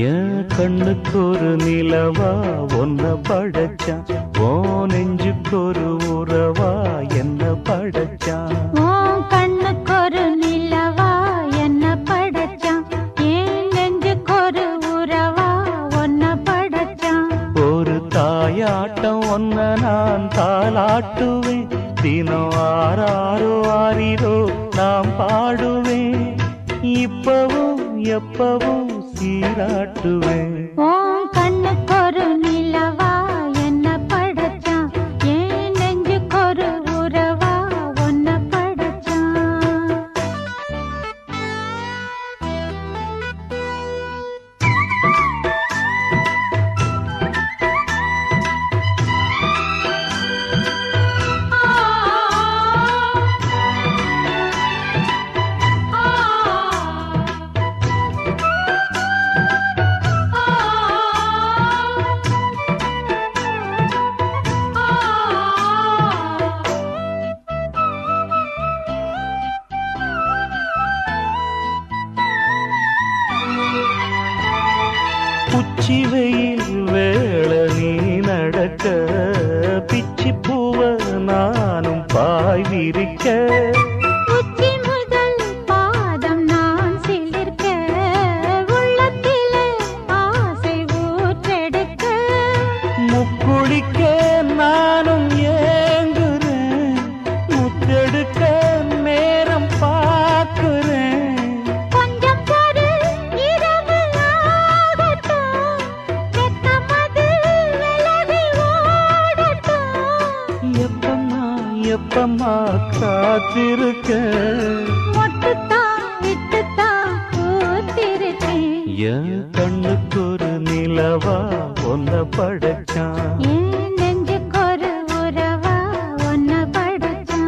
என் கண்ணுக்கு ஒரு நிலவா ஒன்ன படைச்சான், ஓ நெஞ்சுக்கு ஒரு உறவா என்ன படைச்சான். உன் கண்ணுக்கு ஒரு நிலவா என்ன படைச்சான், என் நெஞ்சுக்கு ஒரு உறவா ஒன்ன படைச்சான். ஒரு தாயாட்டம் ஒன்ன நான் தாலாட்டுவேன், தினம் ஆறாரோ ஆறிரோ நாம் பாடுவேன், இப்பவும் எப்பவும் சீராட்டுவேன். உன் கண்ணுக்கு ஒரு நிலவா என்ன படைச்சான், என் நெஞ்சுக்கு ஒரு உறவா ஒன்ன படைச்சான். உச்சி வெயில் வேள நீ நடக்க, பிச்சி பூவ நானும் பாய் விரிக்க, உச்சி முதல் பாதம் நான் சிலிர்க்க, உள்ளத்திலே ஆசை ஊற்றெடுக்க, முக்குளிக்க நானும் ஏங்குறேன், முத்தெடுக்க நேரம் பார்க்கிறேன். கொஞ்சம் பொறு இரவு ஆகட்டும், வெட்கமது விலகி ஓடட்டும், எப்பம்மா எப்பம்மா காத்திருக்க, மொட்டுத்தான் விட்டுத்தான் பூத்திருக்கேன். என் கண்ணுக்கு ஒரு நிலவா ஒன்ன படைச்சான். என் நெஞ்சுக்கு ஒரு உறவா ஒன்ன படைச்சான்.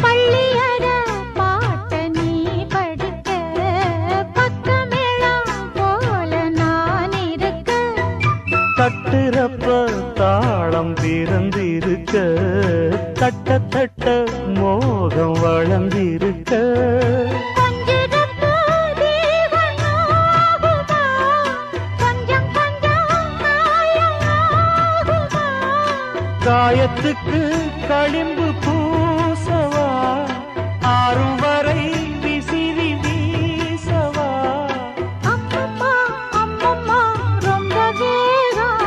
பள்ளியற பாட்ட நீ படிக்க, பக்கமேளம் போல நான் இருக்க, தட்டுறப்ப தாளம் பிறந்திருக்க, தட்ட தட்ட மோகம் வளர்ந்திருக்க, கொஞ்சிடப்போ தேவன் ஆகுமா, கொஞ்சம் கொஞ்சம் காயம் ஆகுமா, காயத்துக்கு களிம்பு பூசவா, ஆறும் வரை விசிறி வீசவா, அம்மம்மா அம்மம்மா ரொம்ப வேகம்,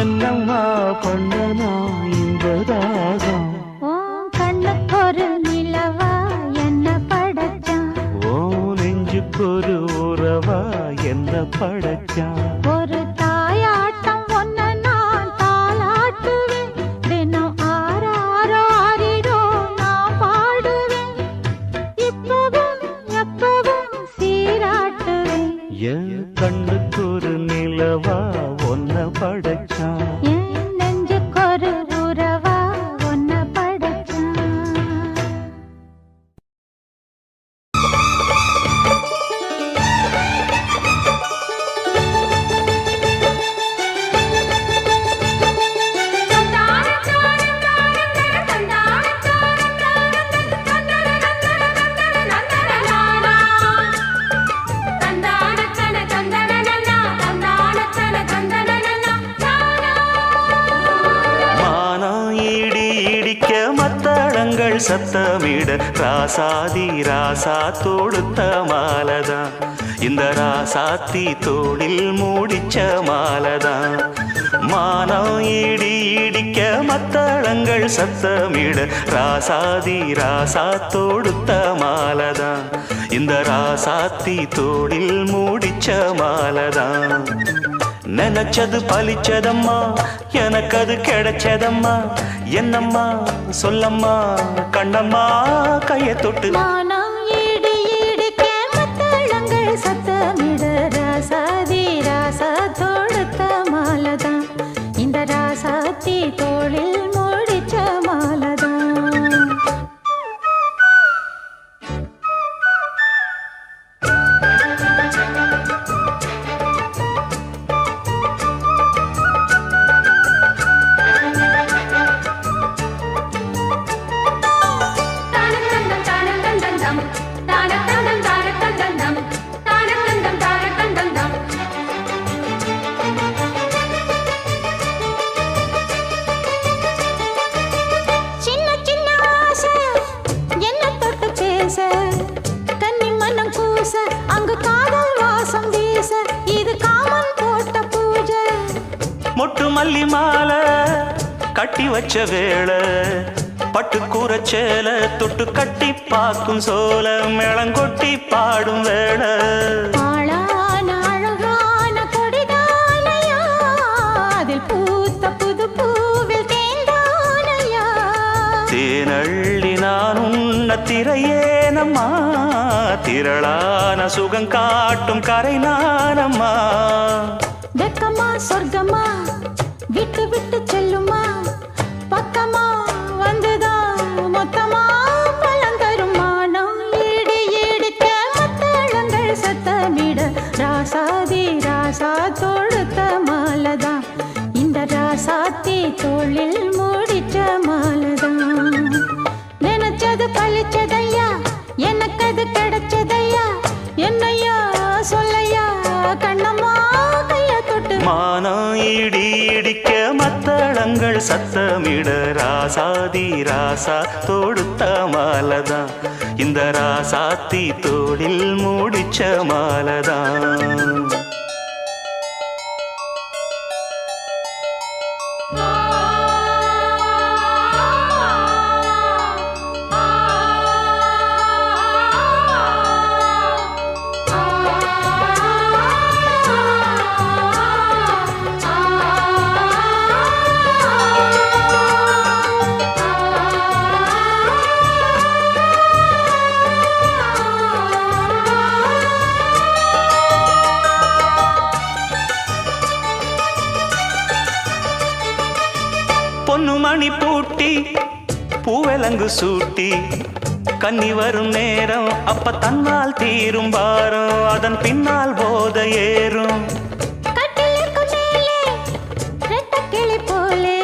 என்னம்மா பண்ணனா இந்த தாகம். உன் கண்ணுக்கு ஒரு நிலவா என்ன படைச்சான், ஓ நெஞ்சுக்கு ஒரு உறவா என்ன படைச்சான். ஒரு தாயாட்டம் ஒன்ன நான் தாலாட்டுவேன், தினம் ஆறாரோ ஆறிரோ நான் பாடுவேன், இப்பவும் எப்பவும் சீராட்டுவேன். என் கண்ணுக்கு ஒரு நிலவா ஒன்ன படைச்சான். என் நெஞ்சுக்கு ஒரு உறவா ஒன்ன படைச்சான். சத்தமிட ராசாதி ராசா தொடுத்த மாலதான், இந்த ராசாத்தி தோளில் மூடிச்ச மாலதான். மானம் இடி இடிக்க மத்தளங்கள் சத்தமிட ராசாதி ராசா தொடுத்த மாலதான். இந்த ராசாத்தி தோளில் மூடிச்ச மாலதான். நினைச்சது பலிச்சதம்மா, எனக்கு அது கிடைச்சதம்மா. என்னம்மா சொல்லம்மா, கண்ணம்மா கையை தொட்டு. மானம் இடி இடிக்க மத்தளங்கள் சத்தமிட ராசாதி ராசா தொடுத்த மாலதான். இந்த ராசாத்தி தோளில் மூடிச்ச மாலதான். மொட்டு மல்லி மாலை கட்டி வச்ச வேளை, பட்டு கூரச்சேல தொட்டு கட்டி பாக்கும் சோல, மேளங்கொட்டி பாடும் வேளை. ஆளான அழகான கொடிதானையா, அதில் பூத்த புது பூவில் தேந்தானையா. தேனள்ளி நான் உன்ன திரையேனம்மா, திரளான சுகம் காட்டும் கரை நானம்மா. வெக்கமா சொர்க்கமா விட்டு விட்டு செல்லுமா, பக்கமா வந்துதான் மொத்தமா பலம் தரும். மானம் இடி இடிக்க மத்தளங்கள் சத்தமிட ராசாதி ராசா தொடுத்த மாலதான். இந்த ராசாத்தி தோளில் மூடிச்ச மாலதான். நினைச்சது பழிச்சதையா, எனக்கு அது கிடைச்சதையா. என்னையா சொல்லையா, கண்ணம்மா கைய தொட்டு. மானம் இடி இடிக்க மத்தளங்கள் சத்தமிட ராசாதி ராசா தொடுத்த மாலதான். இந்த ராசாத்தி தோளில் மூடிச்ச மாலதான். பொன்னுமணி பூட்டி பூவலங்கு சூட்டி, கன்னி வரும் நேரம் அப்ப தன்னால் தீரும் பாரம், அதன் பின்னால் போத ஏறும். கிளி போலே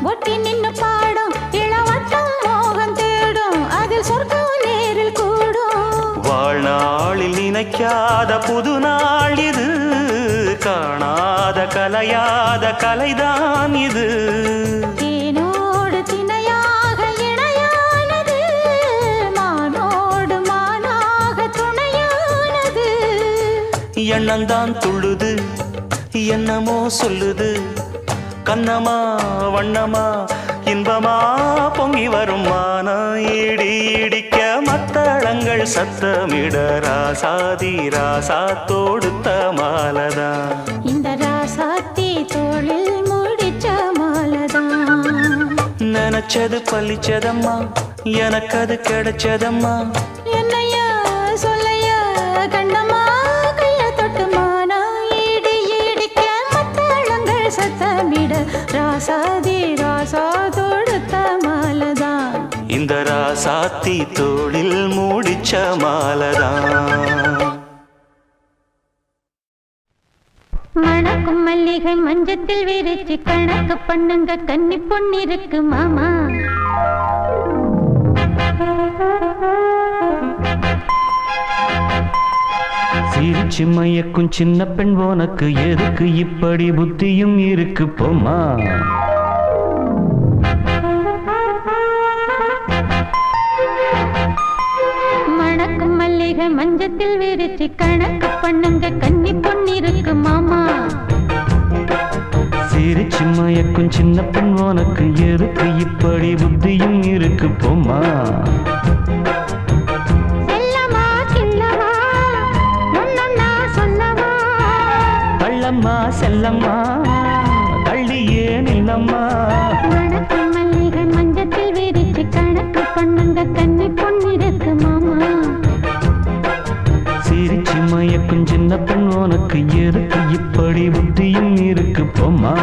ஒட்டி நின்னு பாடும் இளவட்டம் மோகம் தேடும், அதில் சொர்க்கம் நேரில் கூடும். வாழ்நாளில் நினைக்காத புது நாள் இது, காணாத கலையாத கலைதான் இது. தேனோடு திணையாக இணையானது, மானோடு மானாக துணையானது. எண்ணந்தான் துள்ளுது என்னமோ சொல்லுது, கண்ணமா வண்ணமா இன்பமா பொங்கி வரும். மானம் இடி இடிக்க மத்தளங்கள் சத்தமிட ராசாதி ராசா தொடுத்த மாலதான். இந்த ராசாத்தி தோளில் மூடிச்ச மாலதான். நினைச்சது பழிச்சதம்மா, எனக்கு அது கிடைச்சதம்மா. என்னையா சொல்லையா, கண்ணம்மா கைய தொட்டு. மானம் இடி இடிக்க மத்தளங்கள் சத்தமிட ராசாதி ராசா தொடுத்த மாலதான். இந்த ராசாத்தி தோளில் மூடிச்ச மாலதான். மணக்கும் மல்லிகை மஞ்சத்தில் விரிச்சு கணக்கு பண்ணுங்க, கன்னி பொண்ணிருக்கு மாமா. சிரிச்சு மயக்கும் சின்ன பெண் உனக்கு எதுக்கு இப்படி புத்தியும் இருக்கு போமா. மணக்கும் மல்லிகை மல்லிகை மஞ்சத்தில் விரிச்சு கணக்கு பண்ணுங்க கன்னி பொன்னிருக்கு மாமா. சிரிச்சு மயக்கும் சின்ன பெண் உனக்கு எருக்கு இப்படி புத்தியும் இருக்கு போமா. செல்லமா கிள்ளமா ஒன்னொன்னா சொல்லவா. கள்ளம்மா செல்லம்மா கள்ளியே நில்லம்மா. வணக்கம் மல்லிகை மஞ்சத்தில் விரிச்சு கணக்கு பண்ணுங்க கன்னி பொன்னிருக்கு மாமா. சிரிச்சு மயக்கும் சின்ன பெண் உனக்கு எருக்கு இப்படி புத்தியும் இருக்கு போமா.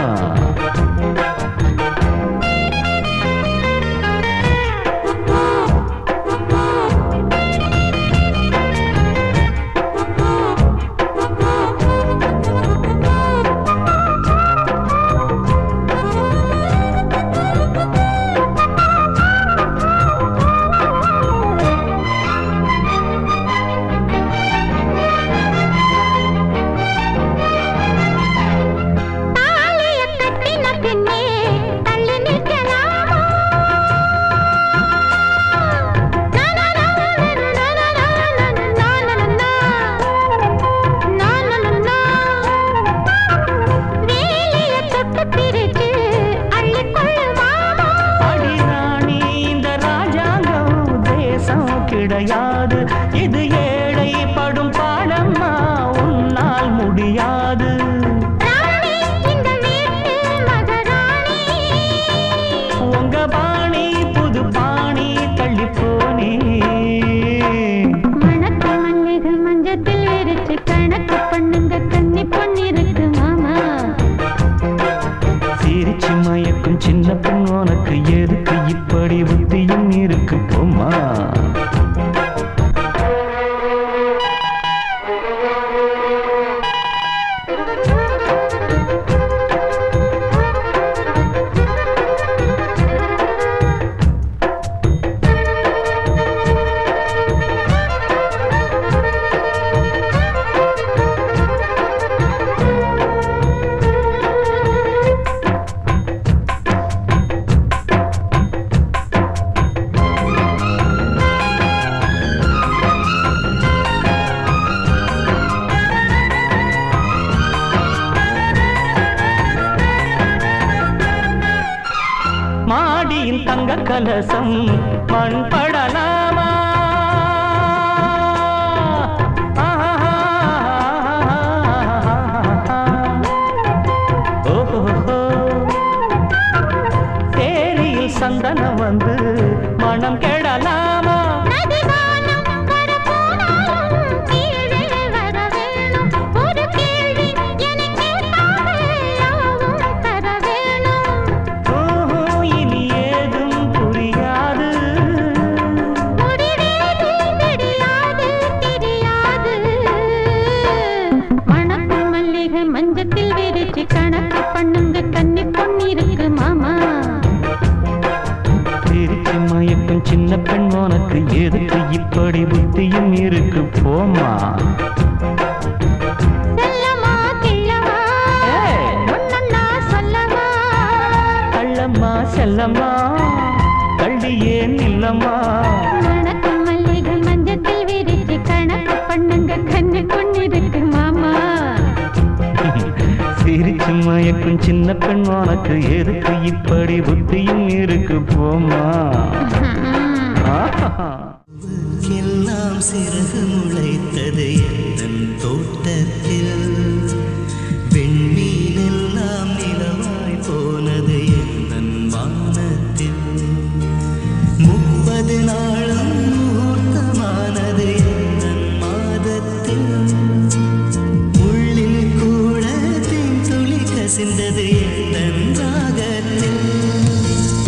கிடையாது இது ஏழை படும் பாடம்மா உன்னால் முடியாது. உங்க பாணி புது பாணி தள்ளிப்போனே. மணக்கு மல்லிகை மஞ்சத்தில் விரிச்சு கணக்கு பண்ணுங்க கன்னி பொன்னிருக்கு மாமா. சிரிச்சு மயக்கும் சின்ன பெண் உனக்கு எதுக்கு இப்படி புத்தியும் இருக்கு போமா. மாடியின் தங்க கலசம் மண் படலாமா. தேரியில் சந்தனம் வந்து மனம் கெடலாமா. மஞ்சத்தில் விரிச்சு கணக்கு பண்ணுங்க கன்னி பொன்னிருக்கு மாமா. சிரிச்சு மயக்கும் சின்ன பெண் உனக்கு எதுக்கு இப்படி புத்தியும் இருக்கு போமா. செல்லமா கிள்ளமா ஒன்னொன்னா சொல்லவா. கள்ளம்மா செல்லம்மா கள்ளியே நில்லம்மா. வணக்கம் மல்லிகை மஞ்சத்தில் விரிச்சு கணக்கு பண்ணுங்க கன்னி பொன்னிருக்கு மாமா. சிரிச்சு மயக்கும் சின்ன பெண் உனக்கு எதுக்கு இப்படி புத்தியும் இருக்கு போமா. எல்லாம் சிறகு முளைத்தது என் தோட்டத்தில். வெண்மீனெல்லாம் நிலவாய் போனது என் வானத்தில். 30 நாளும் முகூர்த்தமானது என் மாதத்தில். உள்ளில் கூட துளி கசிந்தது என் ராகத்தில்.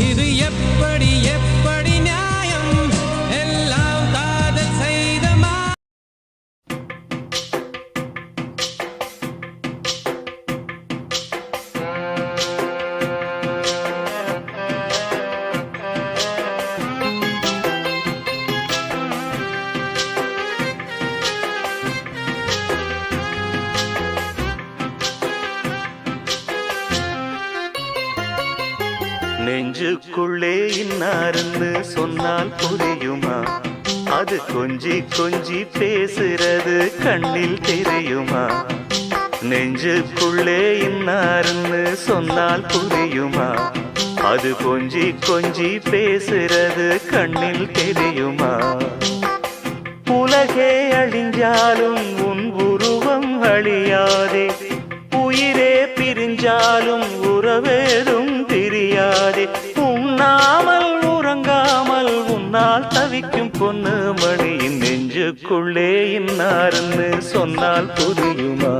இது எப்படி எப்படி நியாயம் எல்லாம் காதல் செய்தமா. நெஞ்சுக்குள்ளே இன்னாருன்னு சொன்னால் புரியுமா. அது கொஞ்சி கொஞ்சி பேசுறது கண்ணில் தெரியுமா? நெஞ்சுக்குள்ளே இன்னாருன்னு சொன்னால் புரியுமா? அது கொஞ்சி கொஞ்சி பேசுறது கண்ணில் தெரியுமா? உலகே அழிஞ்சாலும் உன் உருவம் அழியாதே, உயிரே பிரிஞ்சாலும் உறவேதும் பிரியாதே. உண்ணாமல் உறங்காமல் உன்னால் தவிக்கும் பொண்ணு மணியின் நெஞ்சுக்குள்ளே இன்னாருன்னு சொன்னால் புரியுமா?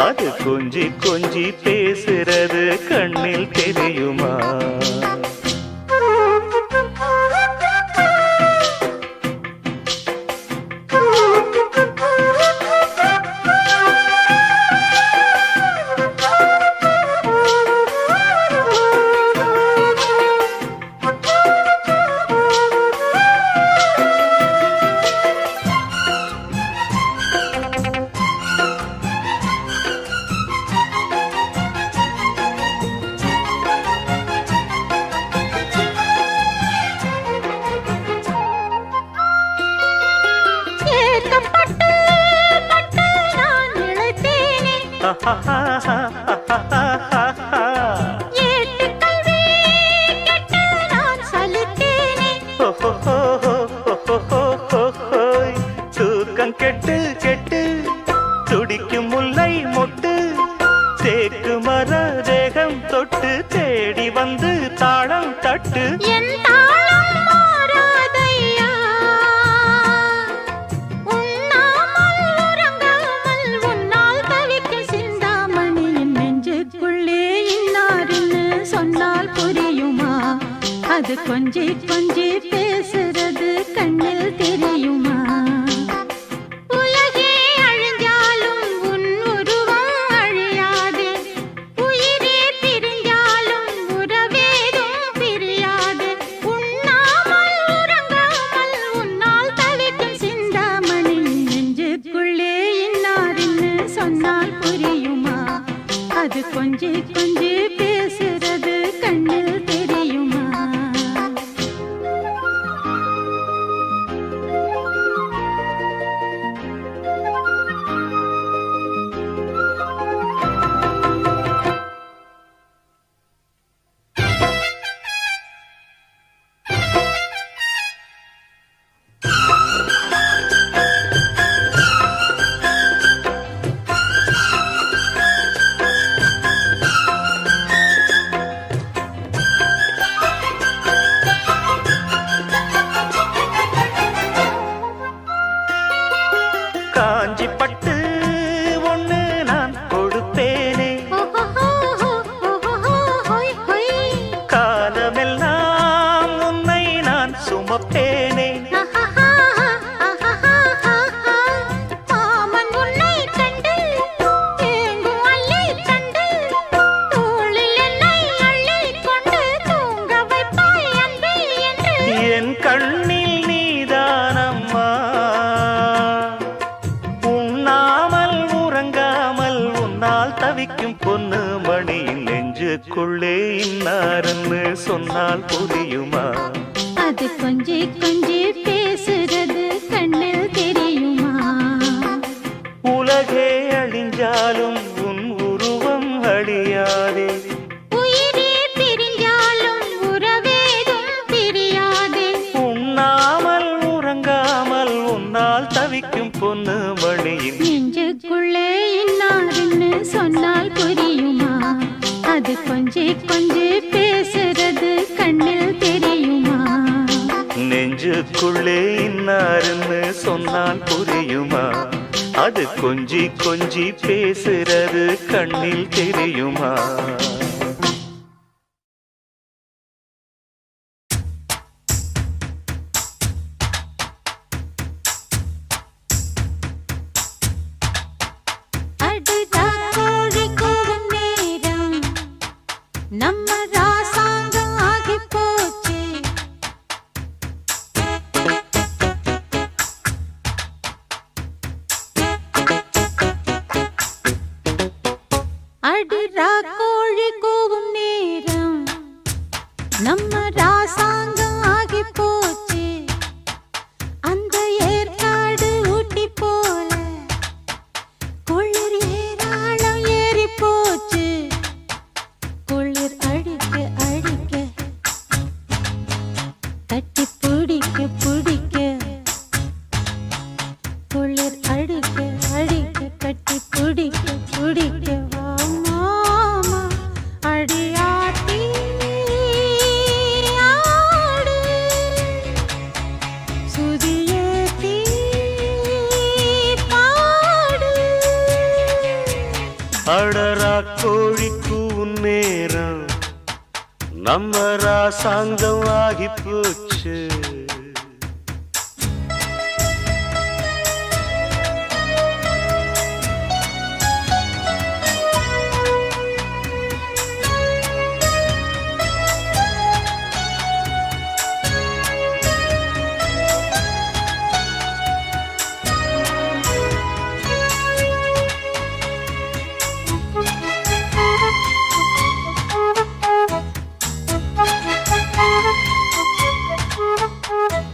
அது கொஞ்சி கொஞ்சி பேசுறது கண்ணில் தெரியுமா? தூக்கம் கெட்டு கெட்டு துடிக்கும் முல்லை மொட்டு, தேக்கு மர தேகம் தொட்டு தேடி வந்து தாளம் தட்டு. அது கொஞ்சி கொஞ்சி பேசுறது கண்ணில் தெரியுமா? உலகே அழிஞ்சாலும் உன் உருவம் அழியாதே, உயிரே பிரிஞ்சாலும் உறவேதும் பிரியாதே. உண்ணாமல் உறங்காமல் உன்னால் தவிக்கும் சிந்தாமணி நெஞ்சுக்குள்ளே இன்னாருன்னு சொன்னால் புரியுமா? அது கொஞ்சி கொஞ்சி பேசுறது கண்ணில் தெரியுமா? காஞ்சி பட்டு ஒண்ணு நான் கொடுப்பேனே, காலமெல்லாம் உன்னை நான் சுமப்பேனே. என் கண்ணில் நீதானம்மா, உண்ணாமல் உறங்காமல் உன்னால் தவிக்கும் பொண்ணு மணியின் நெஞ்சுக்குள்ளே இன்னாருன்னு சொன்னால் புரியுமா? அது கொஞ்சி கொஞ்சி பேசுறது கண்ணில் தெரியுமா? உலகே அழிஞ்சாலும் உன் உருவம் அழியாதே, உயிரே பிரிஞ்சாலும் உறவேதும் பிரியாதே. உண்ணாமல் உறங்காமல் உன்னால் தவிக்கும் பொண்ணு மணியின் நெஞ்சுக்குள்ளே இன்னாருன்னு சொன்னால் புரியுமா? அது கொஞ்சி கொஞ்சி பேசுறது கண்ணில் தெரியுமா? நெஞ்சுக்குள்ளே இன்னாருன்னு சொன்னால் புரியுமா? அது கொஞ்சி கொஞ்சி பேசுறது கண்ணில் தெரியுமா? நம்ம ராசாங்கம் ஆகி போச்சு, அடிரா கோழி கூவும் நேரம். நம்ம ராசாங்கம் ஆகி போச்சு, அந்த கூவும் நேரம் நம்ம ராசாங்கம் ஆகி போச்சு.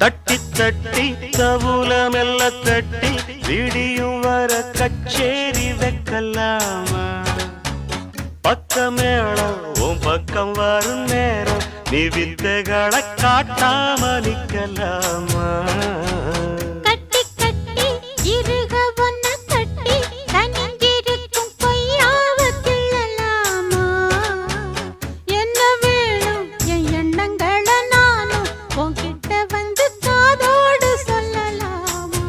தட்டி தட்டி கவுல மெல்ல தட்டி விடியும் வர கச்சேரி வைக்கலாமா? பக்கமேளம் உன் பக்கம் வரும் நேரம் நீ வித்தைகளை காட்டாம நிக்கலாமா? கட்டி கட்டி இருக ஒன்ன கட்டி தனிஞ்சிருக்கும் பொய்யாவ கிள்ளலாமா? என்ன வேணும் என் எண்ணங்களை நானும் உன்கிட்ட வந்து காதோடு சொல்லலாமா?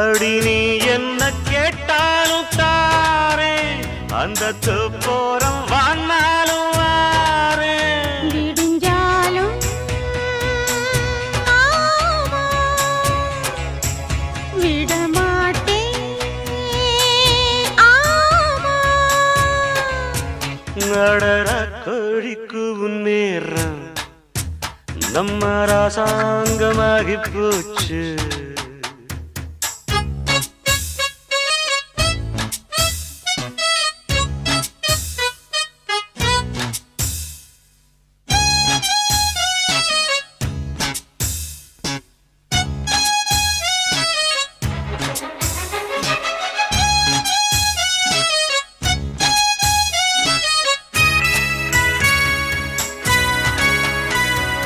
அடி நீ என்ன கேட்டாலும் தாரேன், அந்த போறம் வானாலும் வாரேன். விடிஞ்சாலும் ஆமா, விடமாட்டேன் ஆமா. நடர கோழிக்கு நேரம் நம்ம ராசாங்கமாகி போச்சு.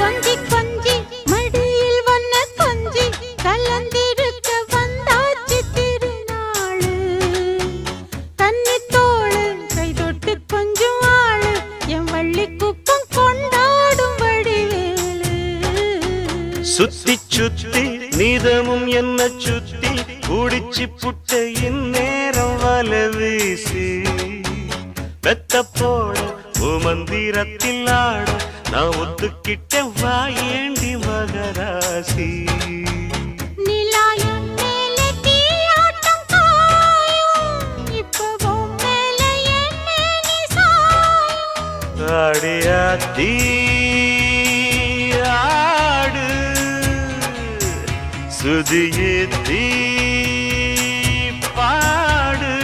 கொஞ்சி கொஞ்சி மடியில் வந்த கொஞ்சி கலந்திருக்க வந்தாச்சு திருநாளு. கன்னித்தோளு கை தொட்டு கொஞ்சம் ஆளு என் வள்ளி குப்பம் கொண்டாடும் வடிவேலு. சுத்தி சுத்தி நீதமும் என்ன சுத்தி குடிச்சு புட்ட இந்நேரம் வல வீசி பெத்த போட மந்திரத்தில் ஆட நான் ஒத்துக்கிட்ட வாயேண்டி மகராசி. நிலாயம் மேலே தீயாட்டம் காயும், இப்பவும் மேலே என் மேனி சாயும். ஆடியாத்தி ஆடு சுதியேத்தி பாடு.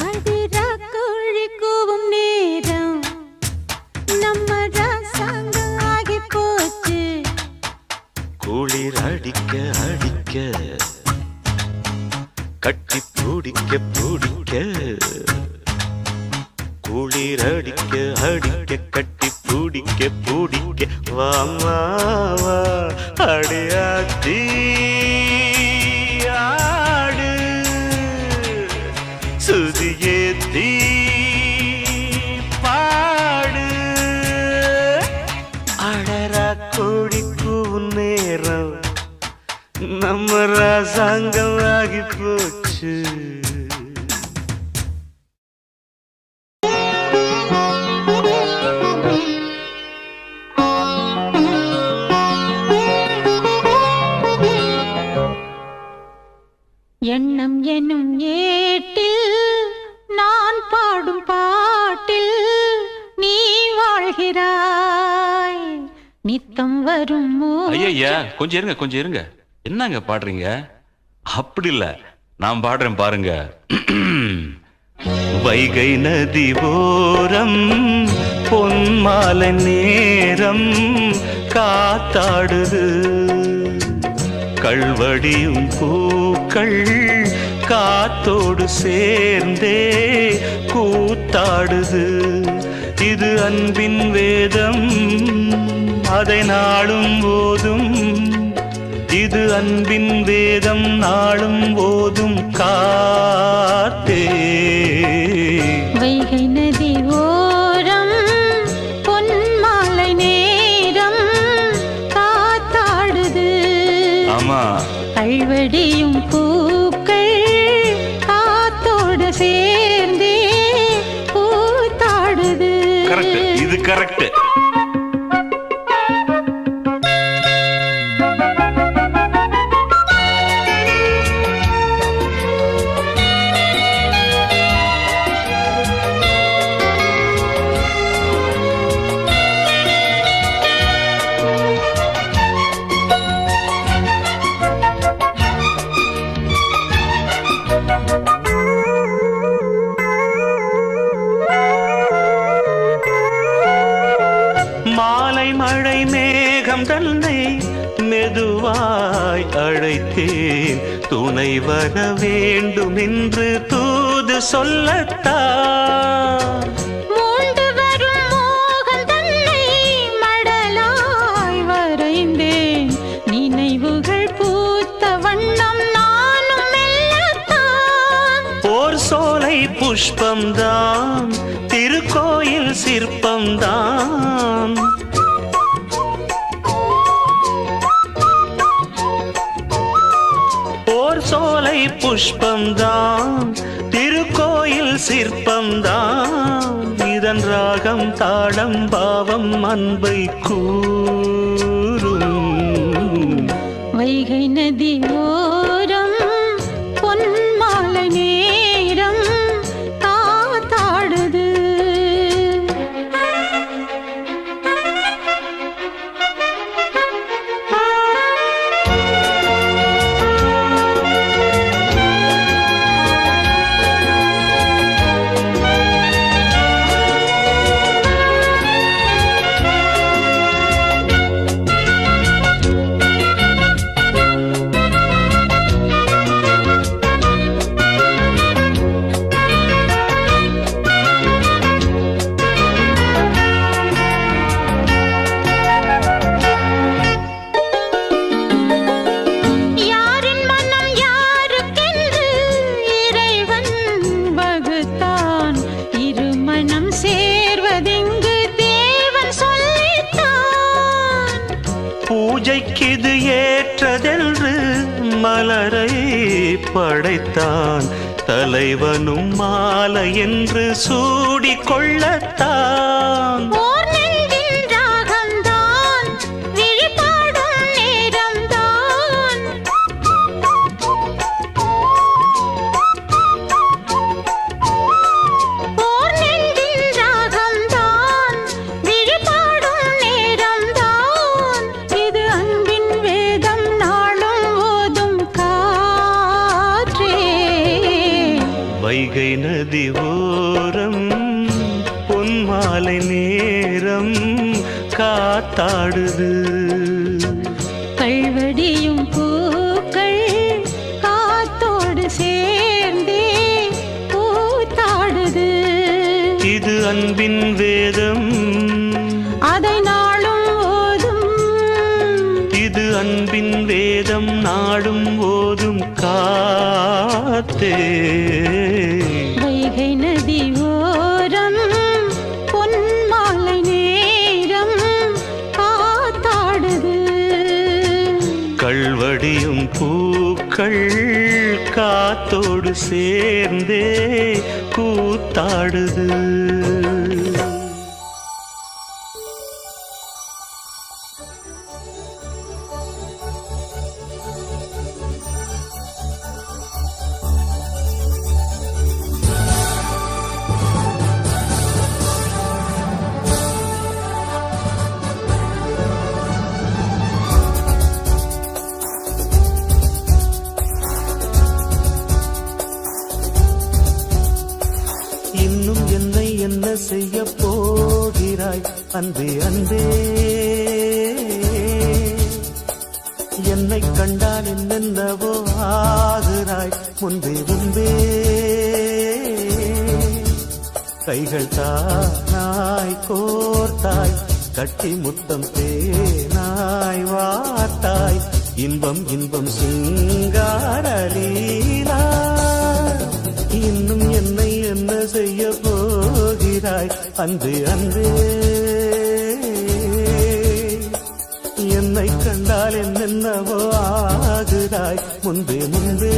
அதிரா கோழி கூவும் நேரம் நம்ம ராசாங்கம் ஆகி போச்சு. குளிர் அடிக்க அடிக்க கட்டி பிடிக்க பிடிக்க, குளிர் அடிக்க அடிக்க கட்டி பிடிக்க பிடிக்க, வாமாவா அடியாத்தி ஆடு சுதியேத்தி பாடு. அடரா கோழி கூவும் நேரம் நம்ம ராசாங்கம் ஆகி போச்சு. எண்ணம் எனும் ஏட்டில் நான் பாடும் பாட்டில் நீ வாழ்கிறாய். நித்தம் வரும் ஐயா கொஞ்சம் இருங்க கொஞ்சம் இருங்க. என்னங்க பாடுறீங்க? அப்படி இல்ல, நான் பாடுறேன் பாருங்க. வைகை நதி ஓரம் பொன்மாலை நேரம் காத்தாடுது, கள்வடியும் பூக்கள் காத்தோடு சேர்ந்தே கூத்தாடுது. இது அன்பின் வேதம் அதை நாளும் போதும், இது அன்பின் வேதம் நாளும் போதும் காத்தே. வைகை நதி ஓரம் பொன்மாலை நேரம் காத்தாடுது. ஆமா, கள்வடியும் பூக்கள் காத்தோடு சேர்ந்தே கரெக்ட். மாலை மழை மேகம் தன்னை மெதுவாய் அழைத்தேன், துணை வர வேண்டும் என்று தூது சொல்லத்தான். மூண்டு வரும் மோகம் தன்னை மடலாய் வரைந்தேன், நினைவுகள் பூத்த வண்ணம் நானும் மெல்லத்தான். ஓர் சோலை புஷ்பம்தான், திருக்கோயில் சிற்பம்தான். ஓர் சோலை புஷ்பம்தான், திருக்கோயில் சிற்பம்தான். இதன் ராகம் தாளம் பாவம் அன்பை கூறும். வைகை நதி ஓரம் பொன்மாலை நேரம் காத்தாடுது. யாரின் மனம் யாருக்கென்று இறைவன் வகுத்தான், இரு மனம் சேர்வதெங்கு தேவன் சொல்லித்தான். பூஜைக்கிது ஏற்றதென்று மலரை படைத்தான், தலைவனும் மாலை என்று சூடிக்கொள்ளத்தான். ஓர் நெஞ்சின் ராகம்தான், விழிபாடும் நேரம்தான். ஓர் நெஞ்சின் ராகம்தான், விழிபாடும் நேரம்தான். இது அன்பின் வேதம் நாளும் ஓதும் காற்றே. வைகை நதி ஓரம் பொன்மாலை நேரம் காத்தாடுது. கள்வடியும் பூக்கள் காத்தோடு சேர்ந்தே பூத்தாடுது. இது அன்பின் வேதம், அதை நாளும் ஓதும். இது அன்பின் வேதம் நாடும் ஓதும் காத்தே. வைகை நதி ஓரம் பொன்மாலை நேரம் காத்தாடுது. கள்வடியும் பூக்கள் காத்தோடு சேர்ந்தே கூத்தாடுது. இன்னும் என்னை என்ன செய்ய போகிறாய் அன்பே அன்பே? என்னை கண்டால் என்னென்னவோ ஆகிறாய் முன்பே முன்பே. கைகள் தானாய் கோர்த்தாய், கட்டி முத்தம் தேனாய் வார்த்தாய். இன்பம் இன்பம் சிங்கார லீலா. இன்னும் என்னை என்ன செய்ய போகிறாய் அன்பே அன்பே? என்னை கண்டால் என்னென்னவோ ஆகுதாய் முன்பே முன்பே.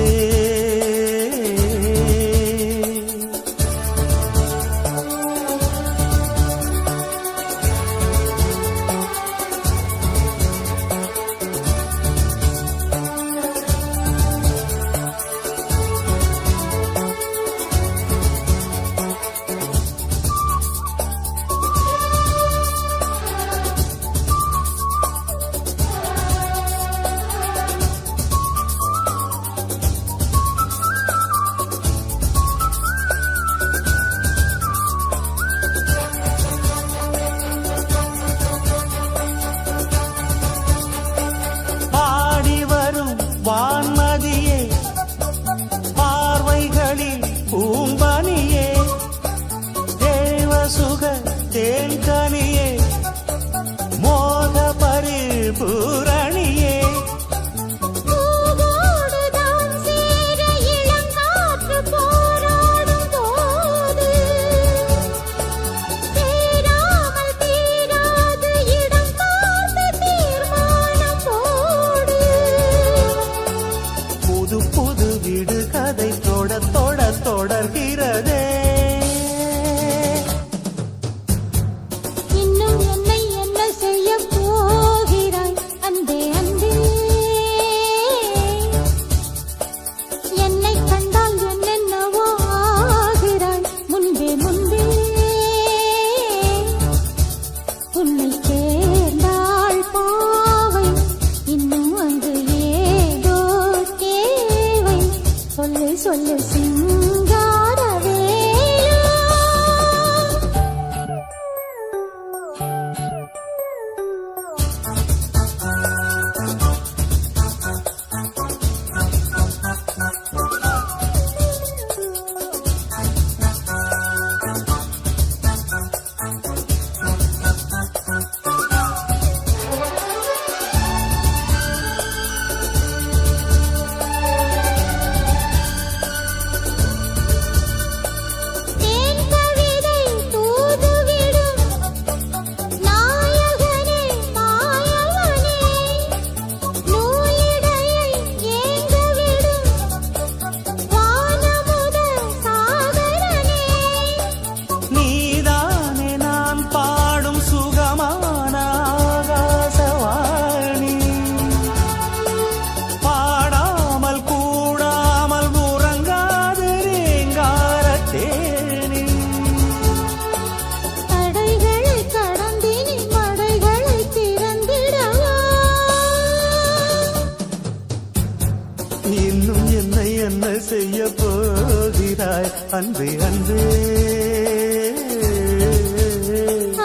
அன்பே அன்பே.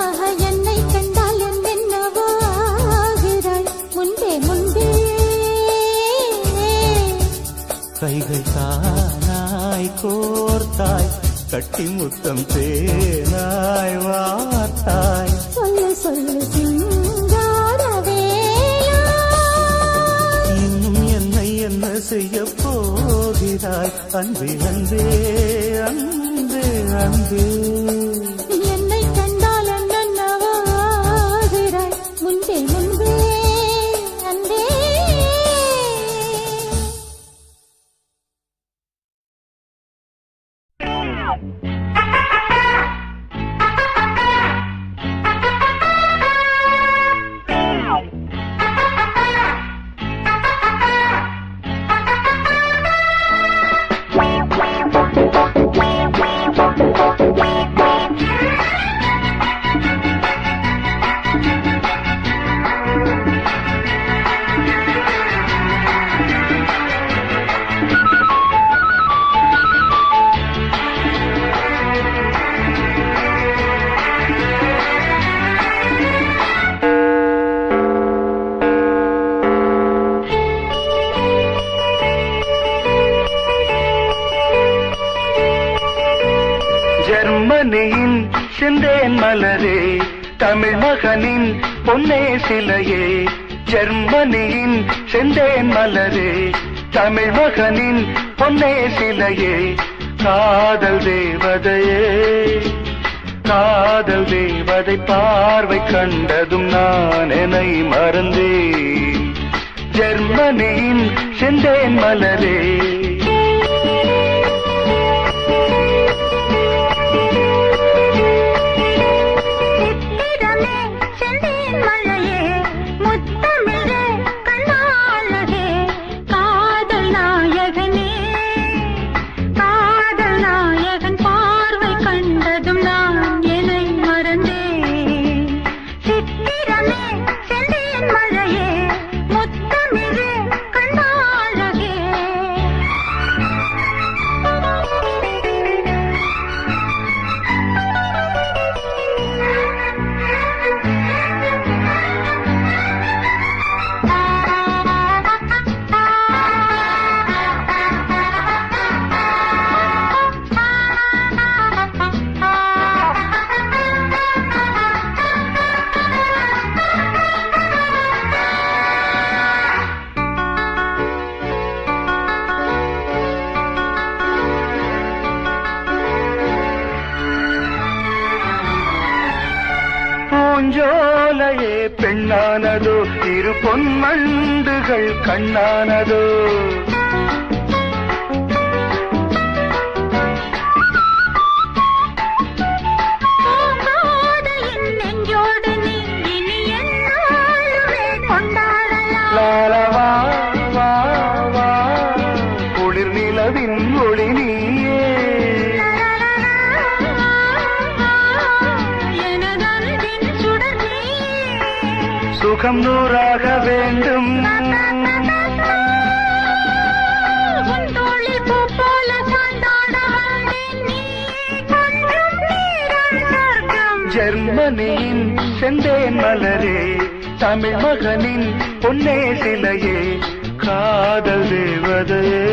ஆஹா, என்னை கண்டால் என்னென்னவோ ஆகிறாய் முன்பே முன்பே. கைகள் தானாய் கோர்த்தாய் கட்டி முத்தம் தேனாய் வார்த்தாய். சொல்லு சொல்லு சிங்காரவேலா, இன்னும் என்னை என்ன செய்ய போகிறாய் அன்பே அன்பே அன்பே அன்பே. என்னை கண்டால் என்னென்னவோ ஆகிறாய் முன்பே முன்பே அன்பே. ஜெர்மனியின் செந்தேன் மலரே தமிழ் மகனின் பொன்னே சிலையே. ஜெர்மனியின் செந்தேன் மலரே தமிழ் மகனின் பொன்னே சிலையே. காதல் தேவதையே காதல் தேவதை பார்வை கண்டதும் நான் என்னை மறந்தேன். ஜெர்மனியின் செந்தேன் மலரே. பூஞ்சோலையே பெண்ணானதோ இரு பொன்மண்டுகள் கண்ணானதோ. லாலவா வா வா குளிர் நிலவின் ஒளி நீயே. சுகம் நூறாக வேண்டும் ஜெர்மனியின் செந்தேன் மலரே தமிழ் மகனின் பொன்னே சிலையே. காதல் தேவதையே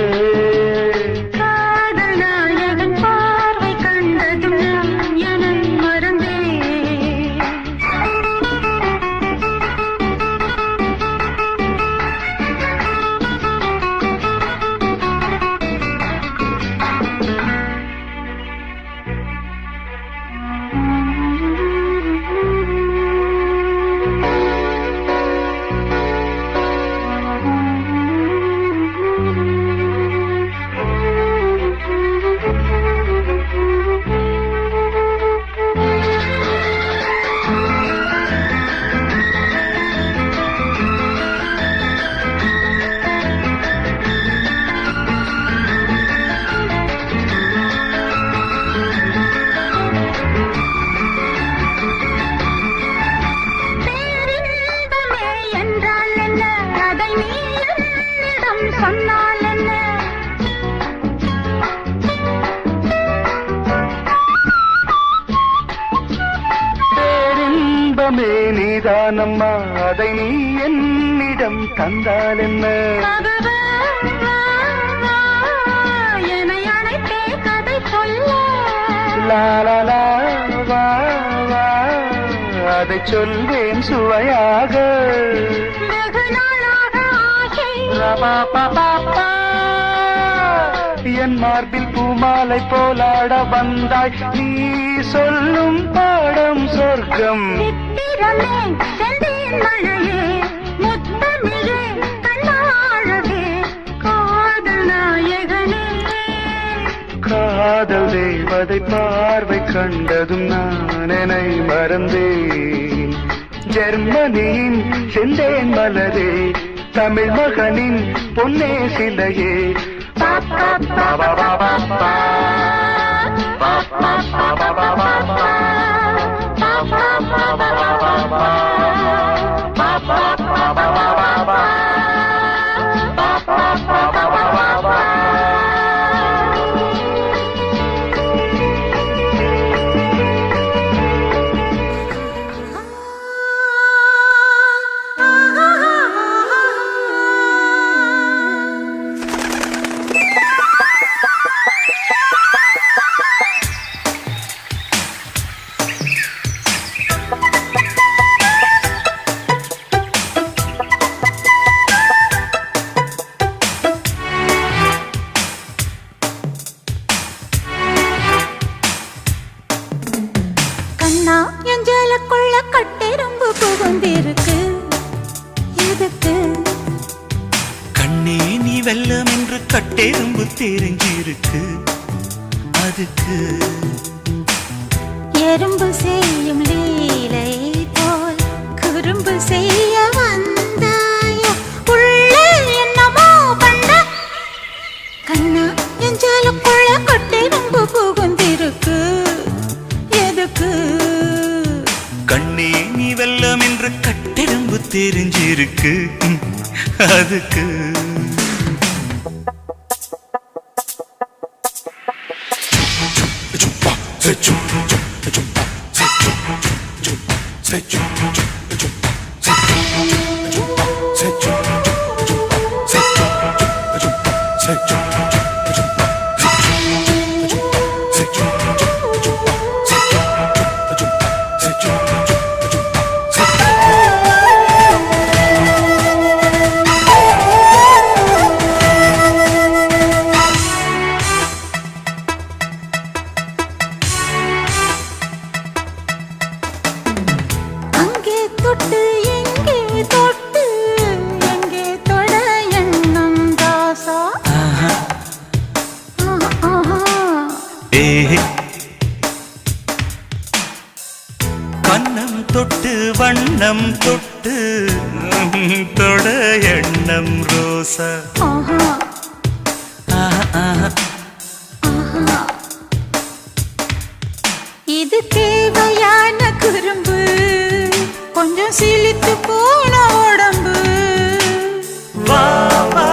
செல்வமே நீதானம்மா, அதை நீ என்னிடம் தந்தால் என்ன? என்னை அழைத்தே கதை சொல்ல லாலா வா வா, அதை சொல்வேன் சுவையாக. வெகு நாளாக ஆசை ரபாபாபா, என் மார்பில் பூமாலை போலாட வந்தாய், நீ சொல்லும் பாடம் சொர்க்கம். சித்திரமே செந்தேன் மழையே முத்தமிழே கண்ணாழவே காதல் நாயகனே. காதல் தேவதை பார்வை கண்டதும் நான் என்னை மறந்தேன். ஜெர்மனியின் செந்தேன் மலரே, தமிழ் மகனின் பொன்னே சிலையே. எஞ்சலுக்குள்ள கட்டெரும்பு புகுந்திருக்கு எதுக்கு? கண்ணே நீ வெல்லம் என்று கட்டெரும்பு தெரிஞ்சிருக்கு அதுக்கு. எறும்பு செய்யும் லீலை போல் குறும்பு செய்ய வந்தாயோ, உள்ளே என்னமோ பண்ண. கண்ணா எஞ்சலுக்குள்ள கட்டெரும்பு புகுந்திருக்கு எதுக்கு? கண்ணே நீ வெல்லம் என்று கட்டெரும்பு தெரிஞ்சிருக்கு அதுக்கு. கண்ணம் தொட்டு வண்ணம் தொட்டு தொட எண்ணம் ரோசா. இது தேவையான குறும்பு, கொஞ்சம் சிலித்து போன உடம்பு. வா வா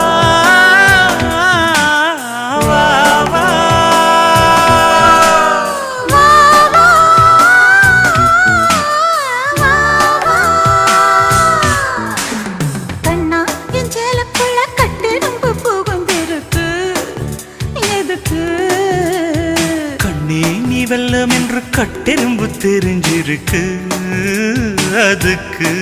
வெல்லம் என்று கட்டெரும்பு தெரிஞ்சிருக்கு அதுக்கு.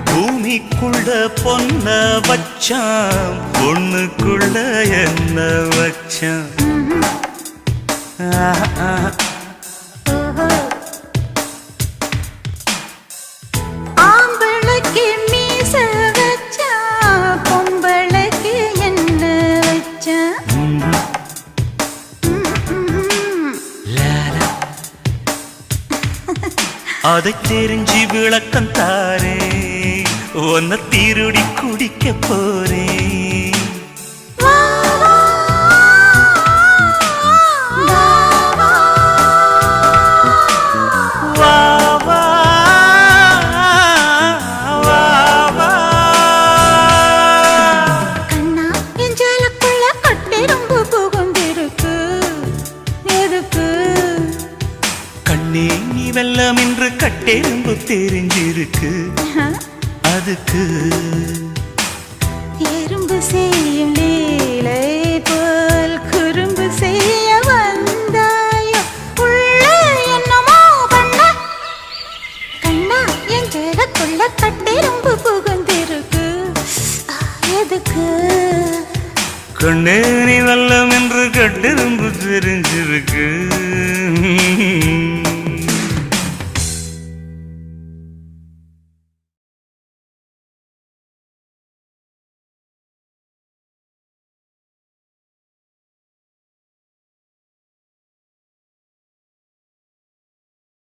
பூமிக்குள்ள பொன்ன வச்சான், பொண்ணுக்குள்ள என்ன வச்சான். ஆம்பளைக்கு மீச வச்சா, பொம்பளைக்கு என்ன வச்சா. அதை தெரிஞ்சு விளக்கம் தாரே உன்னை தீருடி குடிக்க போறேன் வெள்ளம் என்று கட்டெரும்பு தெரிஞ்சிருக்கு அதுக்கு எறும்பு செய்யும் லீலை போல் குறும்பு செய்ய வந்தாயோ உள்ள என்னமோ பண்ண கண்ணா என் ஜெகக்குள்ள கட்டெரும்பு புகுந்திருக்கு எதுக்கு கண்ணே நீ வெள்ளம் என்று கட்டெரும்பு தெரிஞ்சிருக்கு